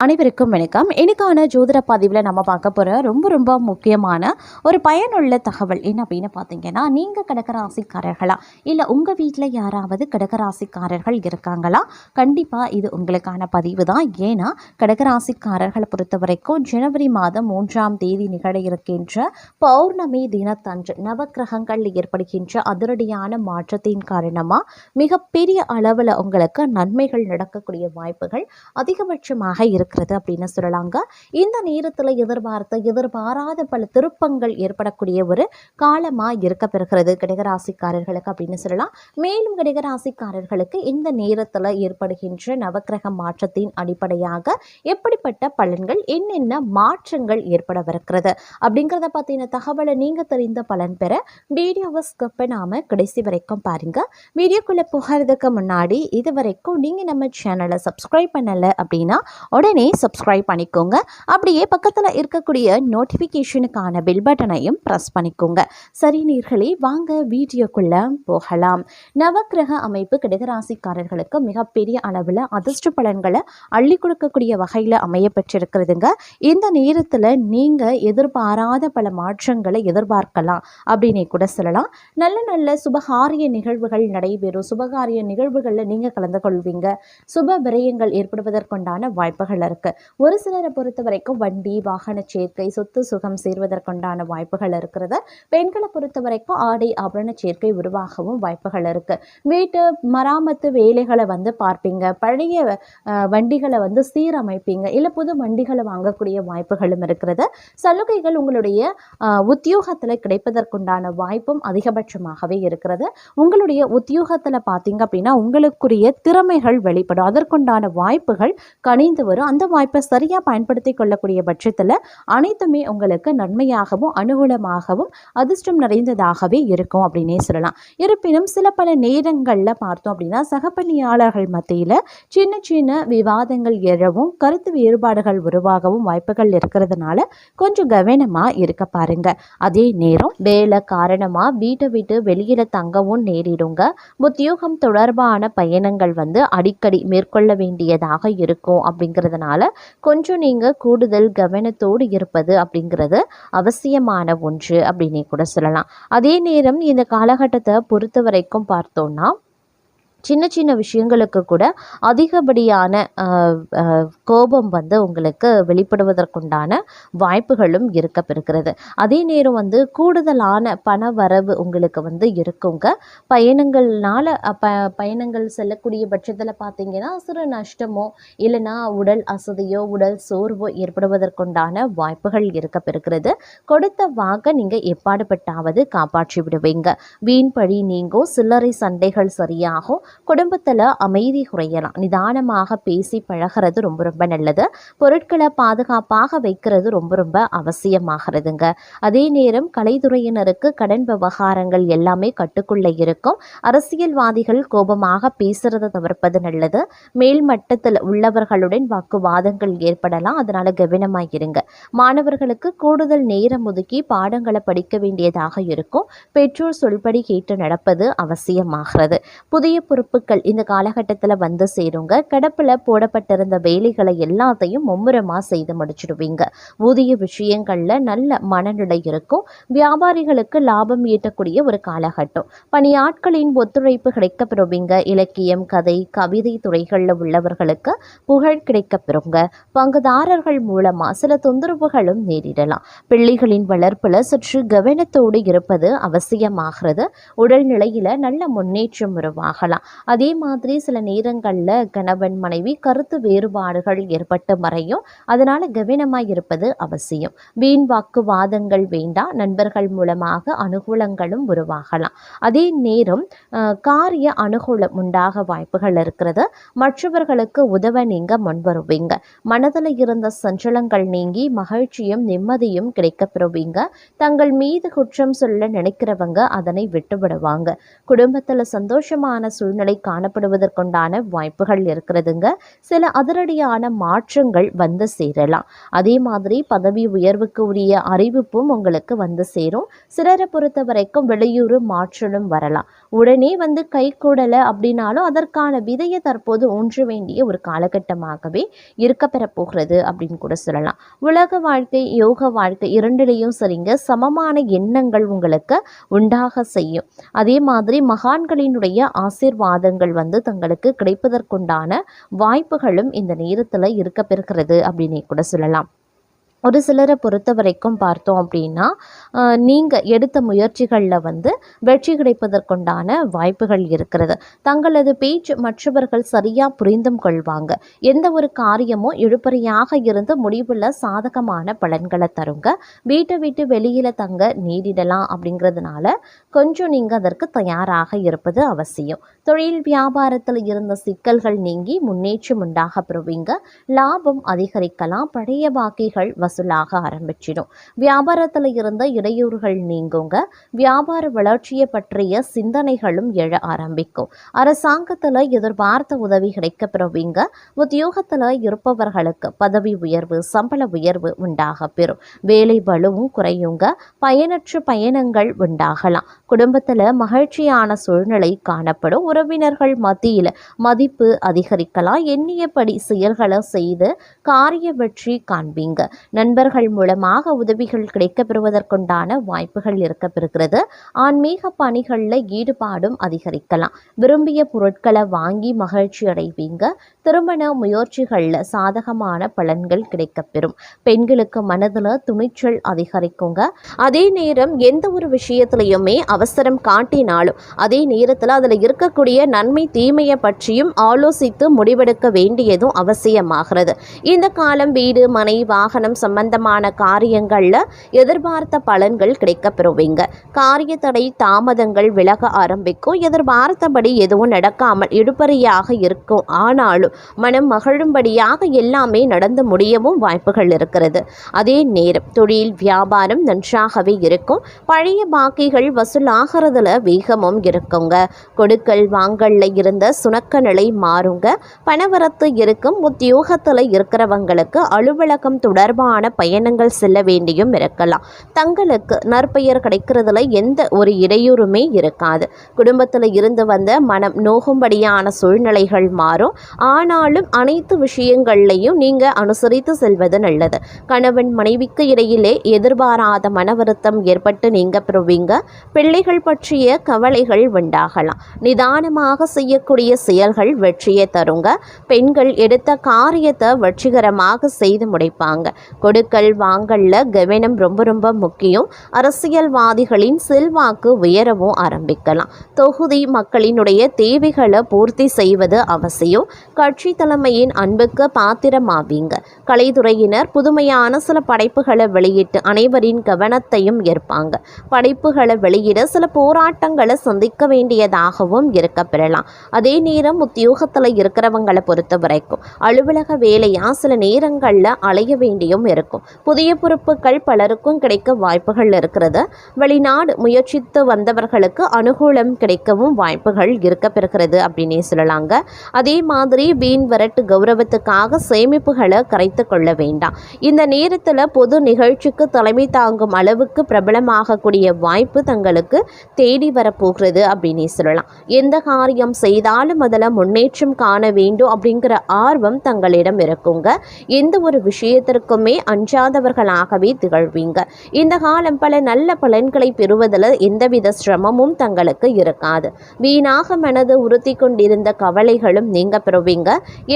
அனைவருக்கும் வணக்கம். இன்னைக்கான ஜோதிட பதிவில் நம்ம பார்க்க போகிற ரொம்ப முக்கியமான ஒரு பயனுள்ள தகவல் என்ன அப்படின்னு பார்த்தீங்கன்னா, நீங்கள் கடகராசிக்காரர்களா இல்லை உங்கள் வீட்டில் யாராவது கடகராசிக்காரர்கள் இருக்காங்களா? கண்டிப்பாக இது உங்களுக்கான பதிவு தான். ஏன்னா கடகராசிக்காரர்களை பொறுத்த வரைக்கும் ஜனவரி மாதம் 3ஆம் தேதி நிகழ இருக்கின்ற பௌர்ணமி தினத்தன்று நவக்கிரகங்கள் ஏற்படுகின்ற அதிரடியான மாற்றத்தின் காரணமாக மிகப்பெரிய அளவில் உங்களுக்கு நன்மைகள் நடக்கக்கூடிய வாய்ப்புகள் அதிகபட்சமாக இருக்கிறது அப்படின்னு சொல்லலாங்க. இந்த நேரத்தில் எதிர்பாராத பல திருப்பங்கள் ஏற்படக்கூடிய ஒரு காலமாக இருக்க பெறுகிறது கடகராசிக்காரர்களுக்கு அப்படின்னு சொல்லலாம். மேலும் கடகராசிக்காரர்களுக்கு இந்த நேரத்தில் ஏற்படுகின்ற நவக்கிரக மாற்றத்தின் அடிப்படையாக எப்படிப்பட்ட பலன்கள் என்னென்ன மாற்றங்கள் ஏற்படவிருக்கிறது அப்படிங்கிறத பற்றின தகவலை நீங்கள் தெரிந்த பலன் பெற வீடியோவை ஸ்கிப் பண்ணாமல் கடைசி வரைக்கும் பாருங்க. வீடியோக்குள்ளே போகிறதுக்கு முன்னாடி இது வரைக்கும் நீங்கள் நம்ம சேனலை சப்ஸ்கிரைப் பண்ணலை அப்படின்னா உடனே சப்ஸ்கிரைப் பண்ணிக்கோங்க. அப்படியே பக்கத்தில் இருக்கக்கூடிய நோட்டிஃபிகேஷனுக்கான பெல் பட்டனையும் ப்ரெஸ் பண்ணிக்கோங்க. சரி நேயர்களே, வாங்க வீடியோக்குள்ள போகலாம். நவக்கிரக அமைப்பு கடகராசிக்காரர்களுக்கு மிகப்பெரிய அளவில் அதிர்ஷ்ட பலன்களை அள்ளி கொடுக்கக்கூடிய வகையில் அமைய பெற்றிருக்கிறதுங்க. இந்த நேரத்தில் நீங்கள் எதிர்பாராத பல மாற்றங்களை எதிர்பார்க்கலாம் அப்படின்னு கூட சொல்லலாம். நல்ல சுபகாரிய நிகழ்வுகள் நடைபெறும். சுபகாரிய நிகழ்வுகளில் நீங்கள் கலந்து கொள்வீங்க. சுப விரயங்கள் ஏற்படுவதற்குண்டான வாய்ப்புகள் இருக்கு. ஒரு சிலரை பொறுத்த வரைக்கும் வண்டி வாகன சேர்க்கை சொத்து சுகம் சேர்வதற்குண்டான வாய்ப்புகள் இருக்கிறது. பெண்களை பொறுத்த வரைக்கும் ஆடை ஆபரண சேர்க்கை உருவாகவும் வாய்ப்புகள் இருக்கு. வீட்டு மராமத்து வேலைகளை பார்ப்பீங்க. பழைய வண்டிகளை சீரமைப்பீங்க. இல்லை புது வண்டிகளை வாங்கக்கூடிய வாய்ப்புகளும் இருக்கிறது. சலுகைகள் உங்களுடைய உத்தியோகத்தில் கிடைப்பதற்குண்டான வாய்ப்பும் அதிகபட்சமாகவே இருக்கிறது. உங்களுடைய உத்தியோகத்தில் பார்த்தீங்க அப்படின்னா உங்களுக்குரிய திறமைகள் வெளிப்படும். அதற்குண்டான வாய்ப்புகள் கணிந்து வரும். அந்த வாய்ப்பை சரியாக பயன்படுத்தி கொள்ளக்கூடிய பட்சத்தில் அனைத்துமே உங்களுக்கு நன்மையாகவும் அனுகூலமாகவும் அதிர்ஷ்டம் நிறைந்ததாகவே இருக்கும் அப்படின்னே சொல்லலாம். இருப்பினும் சில பல நேரங்களில் பார்த்தோம் அப்படின்னா சகப்பணியாளர்கள் மத்தியில் சின்ன விவாதங்கள் எழவும் கருத்து வேறுபாடுகள் உருவாகவும் வாய்ப்புகள் இருக்கிறதுனால கொஞ்சம் கவனமாக இருக்க பாருங்க. அதே நேரம் வேலை காரணமாக வீட்டை விட்டு வெளியில தங்கவும் நேரிடுங்க. உத்தியோகம் தொடர்பான பயணங்கள் அடிக்கடி மேற்கொள்ள வேண்டியதாக இருக்கும். அப்படிங்கிறதுனால கொஞ்சம் நீங்கள் கூடுதல் கவனத்தோடு இருப்பது அப்படிங்கிறது அவசியமான ஒன்று அப்படின்னே கூட சொல்லலாம். அதே நேரம் இந்த காலகட்டத்தை பொறுத்த வரைக்கும் பார்த்தோம்னா சின்ன விஷயங்களுக்கு கூட அதிகப்படியான கோபம் உங்களுக்கு வெளிப்படுவதற்குண்டான வாய்ப்புகளும் இருக்க பெறுகிறது. அதே நேரம் கூடுதலான பண வரவு உங்களுக்கு இருக்குங்க. பயணங்கள் செல்லக்கூடிய பட்சத்தில் பார்த்தீங்கன்னா சிறு நஷ்டமோ இல்லைன்னா உடல் அசதியோ உடல் சோர்வோ ஏற்படுவதற்குண்டான வாய்ப்புகள் இருக்க பெறுகிறது. கொடுத்த வாக்க நீங்கள் எப்பாடுபட்டாவது காப்பாற்றி விடுவீங்க. வீண் பழி நீங்கும். சில்லறை சண்டைகள் சரியாகும். குடும்பத்தில் அமைதி குறையலாம். நிதானமாக பேசி பழகிறது ரொம்ப நல்லது. பொருட்களை பாதுகாப்பாக வைக்கிறது ரொம்ப அவசியமாகிறதுங்க. அதே நேரம் கலைத்துறையினருக்கு கடன் விவகாரங்கள் எல்லாமே கட்டுக்குள்ளே இருக்கும். அரசியல்வாதிகள் கோபமாக பேசுறதை தவிர்ப்பது நல்லது. மேல் மட்டத்தில் உள்ளவர்களுடன் வாக்குவாதங்கள் ஏற்படலாம். அதனால கவனமாக இருங்க. மாணவர்களுக்கு கூடுதல் நேரம் ஒதுக்கி பாடங்களை படிக்க வேண்டியதாக இருக்கும். பெற்றோர் சொல்படி கேட்டு நடப்பது அவசியமாகிறது. புதிய பொறுப்புகள் இந்த காலகட்டத்தில் சேருங்க. கிடப்பில் போடப்பட்டிருந்த வேலைகளை எல்லாத்தையும் மும்முரமாக செய்து முடிச்சிடுவீங்க. ஊதிய விஷயங்களில் நல்ல மனநிலை இருக்கும். வியாபாரிகளுக்கு லாபம் ஈட்டக்கூடிய ஒரு காலகட்டம். பணியாட்களின் ஒத்துழைப்பு கிடைக்கப்பெறுவீங்க. இலக்கியம் கதை கவிதை துறைகளில் உள்ளவர்களுக்கு புகழ் கிடைக்கப்பெறுங்க. பங்குதாரர்கள் மூலமாக சில தொந்தரவுகளும் நேரிடலாம். பிள்ளைகளின் வளர்ப்பில் சற்று கவனத்தோடு இருப்பது அவசியமாகிறது. உடல்நிலையில் நல்ல முன்னேற்றம் உருவாகலாம். அதே மாதிரி சில நேரங்களில் கணவன் மனைவி கருத்து வேறுபாடுகள் ஏற்பட்டு மறையும். அதனால கவனமாக இருப்பது அவசியம். வீண் வாக்குவாதங்கள் வேண்டாம். நண்பர்கள் மூலமாக அனுகூலங்களும் உருவாகலாம். அதே நேரம் காரிய அனுகூலம் உண்டாக வாய்ப்புகள் இருக்கிறது. மற்றவர்களுக்கு உதவ நீங்க முன்வருவீங்க. மனதில் இருந்த சஞ்சலங்கள் நீங்கி மகிழ்ச்சியும் நிம்மதியும் கிடைக்கப்பெறுவீங்க. தங்கள் மீது குற்றம் சொல்ல நினைக்கிறவங்க அதனை விட்டுவிடுவாங்க. குடும்பத்தில் சந்தோஷமான சூழ்நிலை நிலை காணப்படுவதற்குண்டான வாய்ப்புகள் இருக்கிறதுங்க. சில அதிரடியான மாற்றங்கள் வந்து சேரலாம். அதே மாதிரி பதவி உயர்வுக்கு உரிய அறிவிப்பும் உங்களுக்கு வந்து சேரும். சிலரை பொறுத்த வரைக்கும் வெளியூர் மாற்றலும் வரலாம். உடனே வந்து கை கூடலை அப்படின்னாலும் அதற்கான விதையை தற்போது ஊன்ற வேண்டிய ஒரு காலகட்டமாகவே இருக்கப்பெற போகிறது அப்படின்னு கூட சொல்லலாம். உலக வாழ்க்கை யோக வாழ்க்கை இரண்டிலையும் சரிங்க சமமான எண்ணங்கள் உங்களுக்கு உண்டாக செய்யும். அதே மாதிரி மகான்களினுடைய ஆசீர்வாதங்கள் வந்து தங்களுக்கு கிடைப்பதற்குண்டான வாய்ப்புகளும் இந்த நேரத்தில் இருக்க பெறுகிறது அப்படின்னே கூட சொல்லலாம். ஒரு சிலரை பொறுத்த வரைக்கும் பார்த்தோம் அப்படின்னா நீங்கள் எடுத்த முயற்சிகளில் வந்து வெற்றி கிடைப்பதற்குண்டான வாய்ப்புகள் இருக்கிறது. தங்களது பேச்சு மற்றவர்கள் சரியாக புரிந்தும் கொள்வாங்க. எந்த ஒரு காரியமும் இழுபறியாக இருந்து முடிவில் சாதகமான பலன்களை தருங்க. வீட்டை விட்டு வெளியில் தங்க நேரிடலாம் அப்படிங்கிறதுனால கொஞ்சம் நீங்கள் அதற்கு தயாராக இருப்பது அவசியம். தொழில் வியாபாரத்தில் இருந்த சிக்கல்கள் நீங்கி முன்னேற்றம் உண்டாக பெறுவீங்க. லாபம் அதிகரிக்கலாம். பழைய பாக்கிகள் வசூலாக ஆரம்பிச்சிடும். வியாபாரத்தில் இருந்த இடையூறுகள் நீங்குங்க. வியாபார வளர்ச்சியை பற்றிய சிந்தனைகளும் எழ ஆரம்பிக்கும். அரசாங்கத்தில் எதிர்பார்த்த உதவி கிடைக்க பெறுவீங்க. உத்தியோகத்தில் இருப்பவர்களுக்கு பதவி உயர்வு சம்பள உயர்வு உண்டாக பெறும். வேலை பளுவும் குறையுங்க. பயனற்ற பயணங்கள் உண்டாகலாம். குடும்பத்தில் மகிழ்ச்சியான சூழ்நிலை காணப்படும். உறவினர்கள் மத்தியில் மதிப்பு அதிகரிக்கலாம். எண்ணியபடி செயல்களை செய்து காரிய வெற்றி காண்பீங்க. நண்பர்கள் மூலமாக உதவிகள் கிடைக்க பெறுவதற்குண்டான வாய்ப்புகள் இருக்க பெறுகிறது. ஆன்மீக பணிகளில் ஈடுபாடும் அதிகரிக்கலாம். விரும்பிய பொருட்களை வாங்கி மகிழ்ச்சி அடைவீங்க. திருமண முயற்சிகளில் சாதகமான பலன்கள் கிடைக்கப்பெறும். பெண்களுக்கு மனதில் துணிச்சல் அதிகரிக்குங்க. அதே நேரம் எந்த ஒரு விஷயத்திலையுமே அவசரம் காட்டினாலும் அதே நேரத்தில் அதில் இருக்கக்கூடிய நன்மை தீமையை பற்றியும் ஆலோசித்து முடிவெடுக்க வேண்டியதும் அவசியமாகிறது. இந்த காலம் வீடு மனை வாகனம் சம்பந்தமான காரியங்களில் எதிர்பார்த்த பலன்கள் கிடைக்க பெறுவீங்க. காரிய தடை தாமதங்கள் விலக ஆரம்பிக்கும். எதிர்பார்த்தபடி எதுவும் நடக்காமல் இழுபறியாக இருக்கும். ஆனாலும் மனம் மகிழும்படியாக எல்லாமே நடந்து முடியவும் வாய்ப்புகள் இருக்கிறது. அதே நேரம் தொழில் வியாபாரம் நன்றாகவே இருக்கும். பழைய பாக்கிகள் வசூலாகிறதுல வேகமும் இருக்குங்க. கொடுக்கல் வாங்கல்ல இருந்த சுணக்க நிலை மாறுங்க. பணவரத்து இருக்கும். உத்தியோகத்தில் இருக்கிறவங்களுக்கு அலுவலகம் தொடர்பான பயணங்கள் செல்ல வேண்டியும் இருக்கலாம். தங்களுக்கு நற்பெயர் கிடைக்கிறதுல எந்த ஒரு இடையூறுமே இருக்காது. குடும்பத்தில் இருந்து வந்த மனம் நோகும்படியான சூழ்நிலைகள் மாறும். ஆனாலும் அனைத்து விஷயங்கள்லையும் நீங்க அனுசரித்து செல்வது நல்லது. கணவன் மனைவிக்கு இடையிலே எதிர்பாராத மன வருத்தம் ஏற்பட்டு நீங்க பெறுவீங்க. பிள்ளைகள் பற்றிய கவலைகள் உண்டாகலாம். நிதானமாக செய்யக்கூடிய செயல்கள் வெற்றியை தருங்க. பெண்கள் எடுத்த காரியத்தை வெற்றிகரமாக செய்து முடிப்பாங்க. கொடுக்கல் வாங்கல்ல கவனம் ரொம்ப முக்கியம். அரசியல்வாதிகளின் செல்வாக்கு உயரவும் ஆரம்பிக்கலாம். தொகுதி மக்களினுடைய தேவைகளை பூர்த்தி செய்வது அவசியம். கட்சி தலைமையின் அன்புக்கு பாத்திரமாவீங்க. கலைத்துறையினர் புதுமையான சில படைப்புகளை வெளியிட்டு அனைவரின் கவனத்தையும் ஏற்பாங்க. படைப்புகளை வெளியிட சில போராட்டங்களை சந்திக்க வேண்டியதாகவும் இருக்க பெறலாம். அதே நேரம் உத்தியோகத்தில் இருக்கிறவங்களை பொறுத்த வரைக்கும் அலுவலக வேலையா சில நேரங்களில் அலைய வேண்டியும் இருக்கும். புதிய பொறுப்புகள் பலருக்கும் கிடைக்க வாய்ப்புகள் இருக்கிறது. வெளிநாடு முயற்சித்து வந்தவர்களுக்கு அனுகூலம் கிடைக்கவும் வாய்ப்புகள் இருக்க பெறுகிறது அப்படின்னே சொல்லலாங்க. அதே மாதிரி வீண் வரட்டு கௌரவத்துக்காக சேமிப்புகளை கரைத்து கொள்ள வேண்டாம். இந்த நேரத்தில் பொது நிகழ்ச்சிக்கு தலைமை தாங்கும் அளவுக்கு பிரபலமாகக்கூடிய வாய்ப்பு தங்களுக்கு தேடி வரப்போகிறது அப்படின்னே சொல்லலாம். எந்த காரியம் செய்தாலும் அதில் முன்னேற்றம் காண வேண்டும் அப்படிங்கிற ஆர்வம் தங்களிடம் இருக்குங்க. எந்த ஒரு விஷயத்திற்குமே அஞ்சாதவர்களாகவே திகழ்வீங்க. இந்த காலம் பல நல்ல பலன்களை பெறுவதில் எந்தவித சிரமமும் தங்களுக்கு இருக்காது. வீணாக மனது உறுத்தி கொண்டிருந்த கவலைகளும் நீங்க பெறுவீங்க.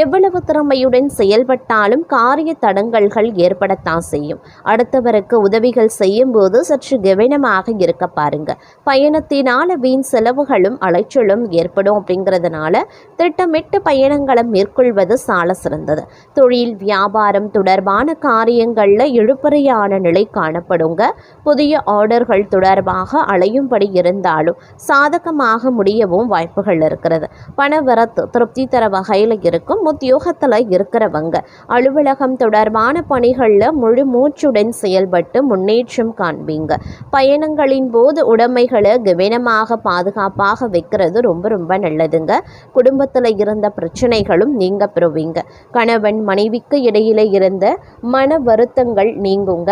எவ்வளவு திறமையுடன் செயல்பட்டாலும் காரிய தடங்கல்கள் ஏற்படத்தான் செய்யும். அடுத்தவருக்கு உதவிகள் செய்யும் போது சற்று கவனமாக இருக்க பாருங்க. பயணத்தினால வீண் செலவுகளும் அலைச்சலும் ஏற்படும். அப்படிங்கிறதுனால திட்டமிட்டு பயணங்களை மேற்கொள்வது சால சிறந்தது. தொழில் வியாபாரம் தொடர்பான காரியங்களில் இழுபறியான நிலை காணப்படுங்க. புதிய ஆர்டர்கள் தொடர்பாக அலையும்படி இருந்தாலும் சாதகமாக முடியவும் வாய்ப்புகள் இருக்கிறது. பணவரத்து திருப்தி தர வகையில் இருக்கும். உத்தியோகத்தில் இருக்கிறவங்க அலுவலகம் தொடர்பான பணிகளில் முழு மூச்சுடன் செயல்பட்டு முன்னேற்றம் காண்பீங்க. பயணங்களின் போது உடைமைகளை கவனமாக பாதுகாப்பாக வைக்கிறது ரொம்ப ரொம்ப நல்லதுங்க. குடும்பத்தில் இருந்த பிரச்சனைகளும் நீங்க பெறுவீங்க. கணவன் மனைவிக்கு இடையில இருந்த மன வருத்தங்கள் நீங்குங்க.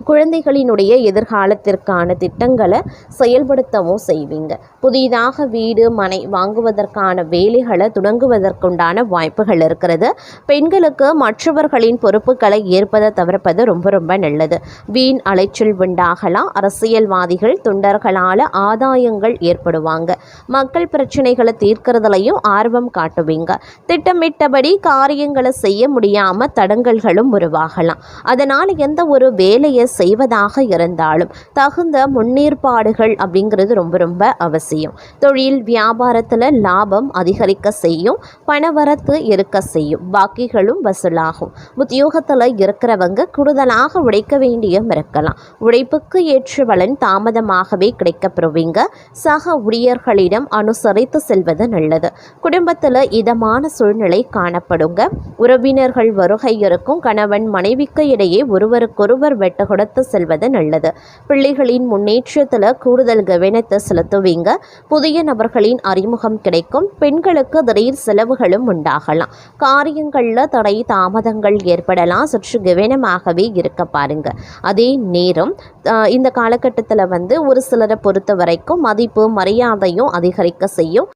குழந்தைகளினுடைய எதிர்காலத்திற்கான திட்டங்களை செயல்படுத்தவும் செய்வீங்க. புதிதாக வீடு மனை வாங்குவதற்கான வேலைகளை தொடங்குவதற்குண்டான வாய்ப்புகள் இருக்கிறது. பெண்களுக்கு மற்றவர்களின் பொறுப்புகளை ஏற்பதை தவிர்ப்பது ரொம்ப ரொம்ப நல்லது. வீண் அலைச்சல் உண்டாகலாம். அரசியல்வாதிகள் தொண்டர்களால் ஆதாயங்கள் ஏற்படுவாங்க. மக்கள் பிரச்சனைகளை தீர்க்கிறதுலையும் ஆர்வம் காட்டுவீங்க. திட்டமிட்டபடி காரியங்களை செய்ய முடியாமல் தடங்கல்களும் உருவாகலாம். அதனால் எந்த ஒரு வேலையை செய்வதாக இருந்தாலும் தகுந்த முன்னேற்பாடுகள் அப்படிங்கிறது ரொம்ப ரொம்ப அவசியம். தொழில் வியாபாரத்தில் லாபம் அதிகரிக்க செய்யும். பணவரத்து இருக்க செய்யும். பாக்கிகளும் வசூலாகும். உத்தியோகத்தில் இருக்கிறவங்க கூடுதலாக உழைக்க வேண்டியும் இருக்கலாம். உழைப்புக்கு ஏற்ற பலன் தாமதமாகவே கிடைக்கப்பெறுவீங்க. சக ஊழியர்களிடம் அனுசரித்து செல்வது நல்லது. குடும்பத்தில் இதமான சூழ்நிலை காணப்படுங்க. உறவினர்கள் வருகை இருக்கும். கணவன் மனைவிக்கு இடையே ஒருவருக்கொருவர் வெட்ட கொடுத்து செல்வது நல்லது. பிள்ளைகளின் முன்னேற்றத்தில் கூடுதல் கவனத்தை செலுத்துவீங்க. புதிய நபர்களின் அறிமுகம் கிடைக்கும். பெண்களுக்கு திடீர் செலவுகளும் உண்டாகலாம். காரியங்களில் தடை தாமதங்கள் ஏற்படலாம். சற்று கவனமாகவே இருக்க பாருங்க. அதே நேரம் இந்த காலகட்டத்தில் ஒரு சிலரை பொறுத்த வரைக்கும் மதிப்பு மரியாதையும் அதிகரிக்க செய்யும்.